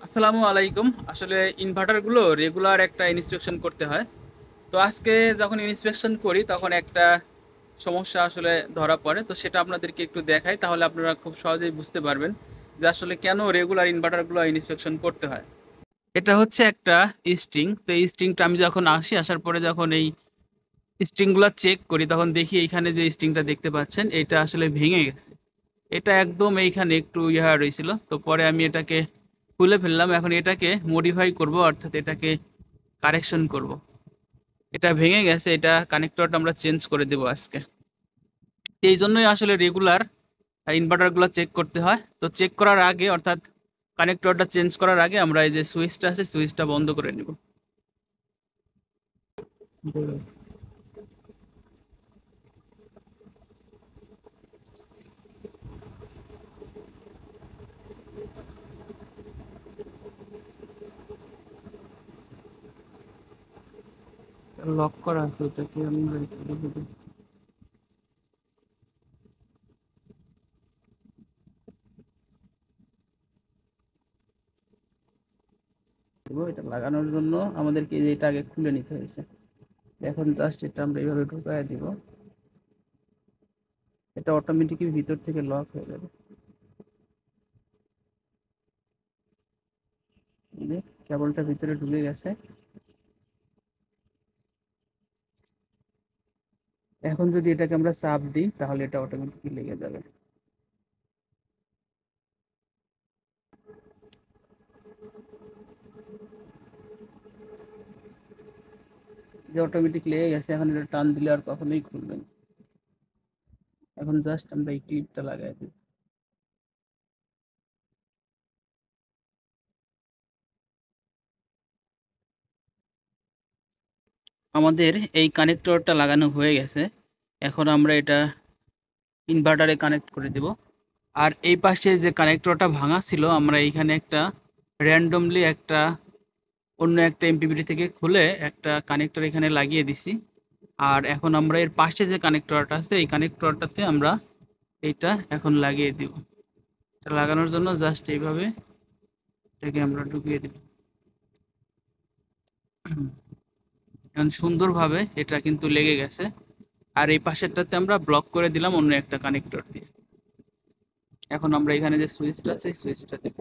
আসসালামু আলাইকুম। আসলে ইনভার্টারগুলো রেগুলার একটা ইন্সপেকশন করতে হয়। তো আজকে যখন ইন্সপেকশন করি তখন একটা সমস্যা আসলে ধরা পড়ে। তো সেটা আপনাদেরকে একটু দেখাই, তাহলে আপনারা খুব সহজেই বুঝতে পারবেন যে আসলে কেন রেগুলার ইনভার্টারগুলো ইন্সপেকশন করতে হয়। এটা হচ্ছে একটা স্ট্রিং। তো এই স্ট্রিংটা আমি যখন আসার পরে যখন এই স্ট্রিংগুলো চেক করি তখন দেখি এইখানে যে স্ট্রিংটা দেখতে পাচ্ছেন এটা আসলে ভেঙে গেছে। এটা একদম এইখানে একটু ইহা রয়েছিল, তো পরে আমি এটাকে খুলে ফেললাম। এখন এটাকে মডিফাই করব, অর্থাৎ এটাকে কারেকশন করব। এটা ভেঙে গেছে, এটা কানেক্টরটা আমরা চেঞ্জ করে দেব আজকে। এই জন্যই আসলে রেগুলার ইনভার্টারগুলো চেক করতে হয়। তো চেক করার আগে, অর্থাৎ কানেক্টরটা চেঞ্জ করার আগে আমরা এই যে সুইচটা আছে সুইচটা বন্ধ করে নেব। লক করা আছে, এটাকে আমরা একটু দেখে দিই। এটা লাগানোর জন্য আমাদেরকে এই যে এটা আগে খুলে নিতে হয়েছে। এখন জাস্ট এটা আমরা এইভাবে ঢুকায় দিব, এটা অটোমেটিকলি ভিতর থেকে লক হয়ে যাবে। এই যে কেবলটা ভিতরে ঢুকে গেছে। এখন যদি এটাকে আমরা চাপ দিই তাহলে এটা অটোমেটিকলি লেগে যাবে। যে অটোমেটিক লেগে গেছে, এখন এটা টান দিলে আর কখনোই খুলবে না। এখন জাস্ট আমরা এই ক্লিপটা লাগাই দিই। আমাদের এই কানেক্টরটা লাগানো হয়ে গেছে। এখন আমরা এটা ইনভার্টারে কানেক্ট করে দেব। আর এই পাশে যে কানেক্টরটা ভাঙা ছিল, আমরা এইখানে একটা র্যান্ডমলি একটা অন্য একটা এমপিপিটি থেকে খুলে একটা কানেক্টর এখানে লাগিয়ে দিছি। আর এখন আমরা এর পাশে যে কানেক্টরটা আছে এই কানেক্টরটাতে আমরা এইটা এখন লাগিয়ে দিব। এটা লাগানোর জন্য জাস্ট এইভাবে এটাকে আমরা ঢুকিয়ে দিব। এখন সুন্দরভাবে এটা কিন্তু লেগে গেছে। আর এই পাশেরটাতে আমরা ব্লক করে দিলাম অন্য একটা কানেক্টর দিয়ে। এখন আমরা এখানে যে সুইচটা আছে সুইচটা দেব।